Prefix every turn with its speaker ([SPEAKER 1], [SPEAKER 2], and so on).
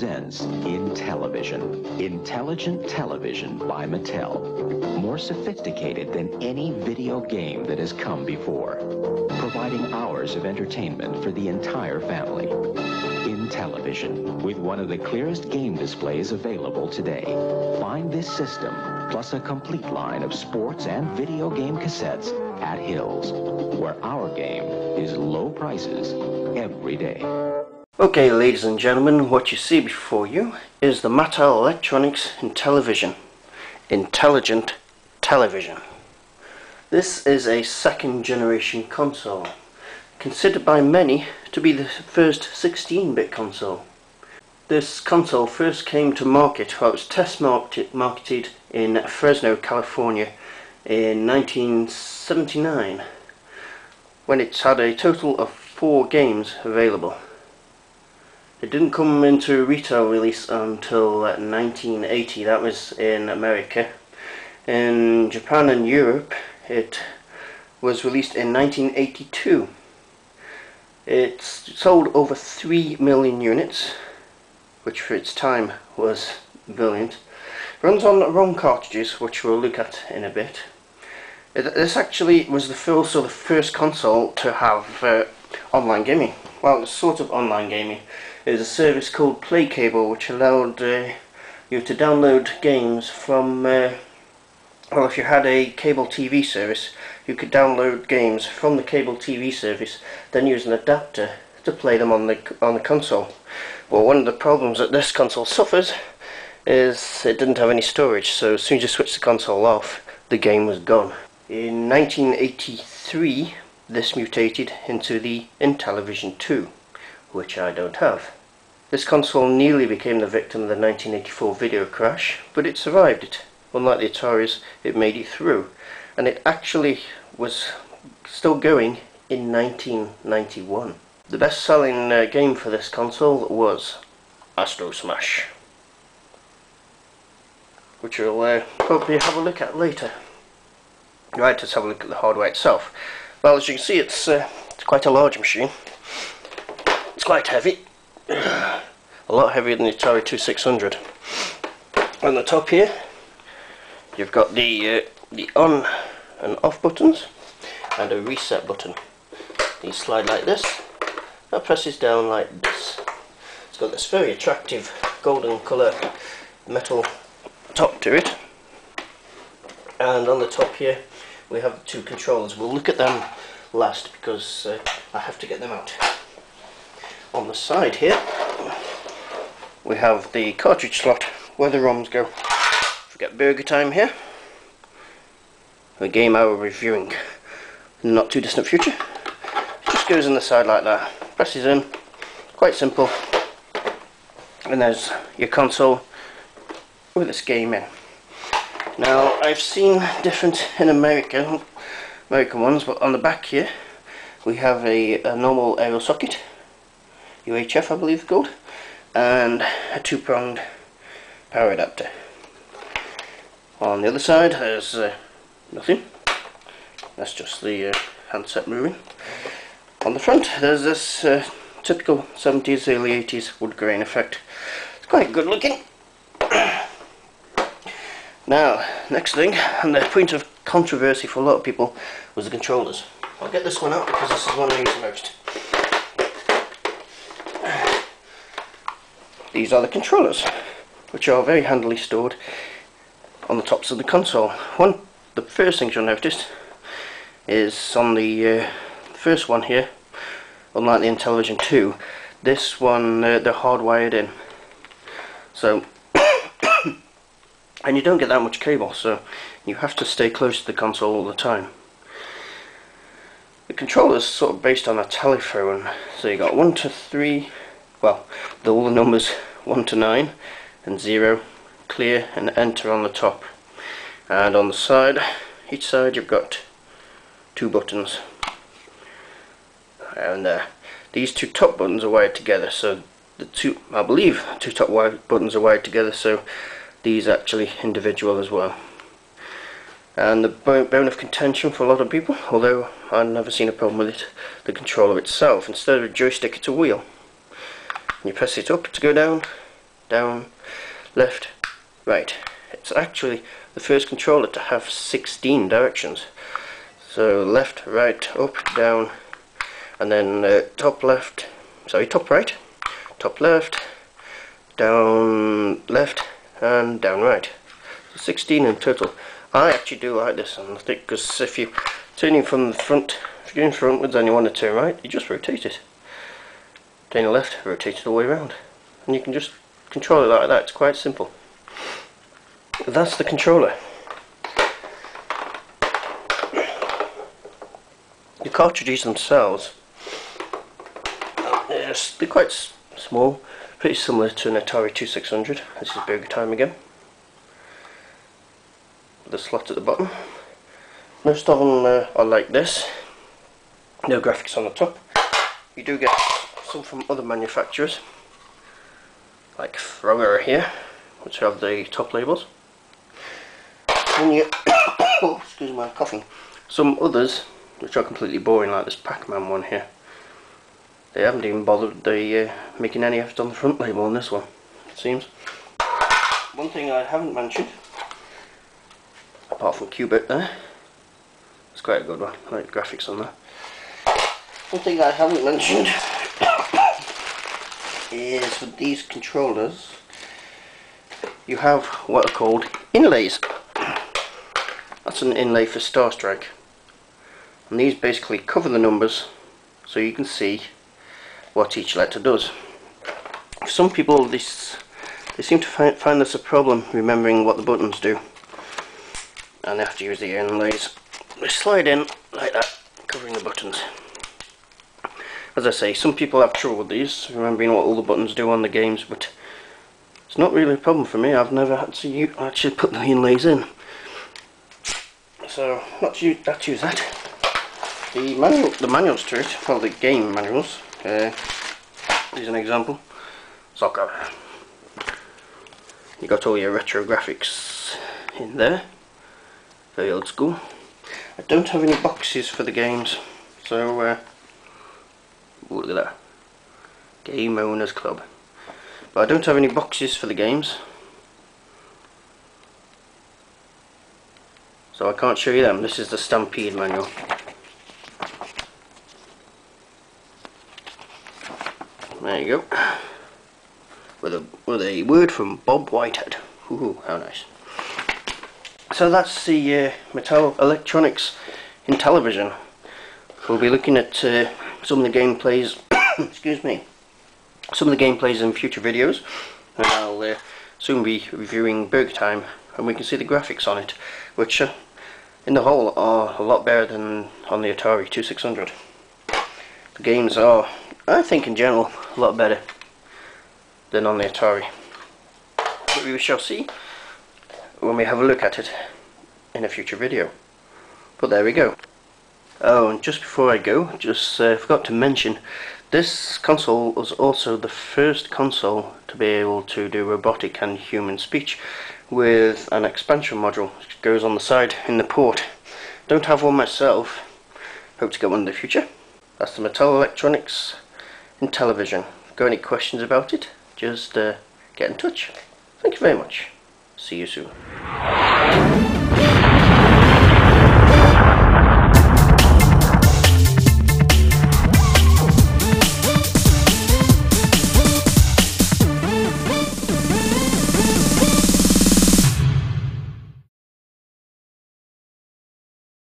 [SPEAKER 1] presents Intellivision, Intelligent Television by Mattel. More sophisticated than any video game that has come before, providing hours of entertainment for the entire family. Intellivision, with one of the clearest game displays available today. Find this system, plus a complete line of sports and video game cassettes at Hills, where our game is low prices every day.
[SPEAKER 2] Okay, ladies and gentlemen, what you see before you is the Mattel Electronics Intellivision, Intelligent Television. This is a second generation console, considered by many to be the first 16-bit console. This console first came to market, well, it was test marketed in Fresno, California in 1979, when it had a total of 4 games available. It didn't come into retail release until 1980, that was in America. In Japan and Europe it was released in 1982. It sold over 3 million units, which for its time was brilliant. Runs on ROM cartridges, which we'll look at in a bit. This actually was also the first console to have online gaming. Well, it's sort of online gaming. There's a service called Play Cable, which allowed you to download games from, well, if you had a cable TV service, you could download games from the cable TV service, then use an adapter to play them on the console. Well, one of the problems that this console suffers is it didn't have any storage, so as soon as you switch the console off, the game was gone. In 1983, this mutated into the Intellivision 2, which I don't have. This console nearly became the victim of the 1984 video crash, but it survived it. Unlike the Ataris, it made it through, and it actually was still going in 1991. The best-selling game for this console was Astro Smash, which we'll probably have a look at later. Right, let's have a look at the hardware itself. Well, as you can see, it's quite a large machine. It's quite heavy, a lot heavier than the Atari 2600. On the top here, you've got the on and off buttons and a reset button. These slide like this, that presses down like this. It's got this very attractive golden colour metal top to it, and on the top here we have the 2 controllers. We'll look at them last because I have to get them out. On the side here we have the cartridge slot where the ROMs go. Forget Burger Time here, a game I will be reviewing in the not too distant future. It just goes in the side like that, presses in, quite simple, and there's your console with this game in. Now, I've seen different in American ones, but on the back here we have a normal aerial socket, UHF I believe it's called, and a 2-pronged power adapter. On the other side there's nothing, that's just the handset moving. On the front there's this typical 70s, early 80s wood grain effect. It's quite good looking. Now, next thing, and the point of controversy for a lot of people, was the controllers. I'll get this one out because this is one I use the most. These are the controllers, which are very handily stored on the tops of the console. The first thing you'll notice is on the first one here, unlike the Intellivision 2, this one they're hardwired in. So, and you don't get that much cable, so you have to stay close to the console all the time. The controller is sort of based on a telephone, so you got 1 to 3, well, all the numbers 1 to 9, and 0, clear, and enter on the top. And on the side, each side you've got 2 buttons. And these 2 top buttons are wired together, so I believe 2 top buttons are wired together, so these are actually individual as well. And the bone of contention for a lot of people, although I've never seen a problem with it, the controller itself. Instead of a joystick, it's a wheel. You press it up to go down, down, left, right. It's actually the first controller to have 16 directions. So left, right, up, down, and then top right, top left, down left, and down right. So 16 in total. I actually do like this, and I think because if you're turning from the front, if you're going frontwards and you want to turn right, you just rotate it. Turn left, rotate it all the way around, and you can just control it like that. It's quite simple. That's the controller. The cartridges themselves, yes, they're quite small, pretty similar to an Atari 2600. This is Burger Time again. The slot at the bottom. Most of them are like this. No graphics on the top. You do get some from other manufacturers, like Thrower here, which have the top labels. And you oh, excuse my coughing. Some others which are completely boring, like this Pac-Man one here. They haven't even bothered making any effort on the front label on this one, it seems. One thing I haven't mentioned, apart from Qbit there, it's quite a good one, I like the graphics on that. One thing I haven't mentioned is with these controllers, you have what are called inlays. That's an inlay for Star Strike. And these basically cover the numbers so you can see what each letter does. For some people they seem to find this a problem remembering what the buttons do, and they have to use the inlays. They slide in like that, covering the buttons. As I say, some people have trouble with these, remembering what all the buttons do on the games, but it's not really a problem for me. I've never had to actually put the inlays in. So let's use that. The manuals to it, well, the game manuals. Here's an example. Soccer. You got all your retro graphics in there. Very old school. I don't have any boxes for the games, so look at that. Game Owners Club. But I don't have any boxes for the games, so I can't show you them. This is the Stampede manual. There you go. With a word from Bob Whitehead. Ooh, how nice. So that's the Mattel Electronics Intellivision. We'll be looking at some of the gameplays. Excuse me. Some of the gameplays in future videos, and I'll soon be reviewing Burger Time, and we can see the graphics on it, which in the whole are a lot better than on the Atari 2600. The games are, I think in general, a lot better than on the Atari, but we shall see when we have a look at it in a future video. But there we go. Oh, and just before I go, just forgot to mention, this console was also the first console to be able to do robotic and human speech with an expansion module which goes on the side in the port. Don't have one myself, hope to get one in the future. That's the Mattel Electronics Intellivision. Got any questions about it? Just get in touch. Thank you very much. See you soon.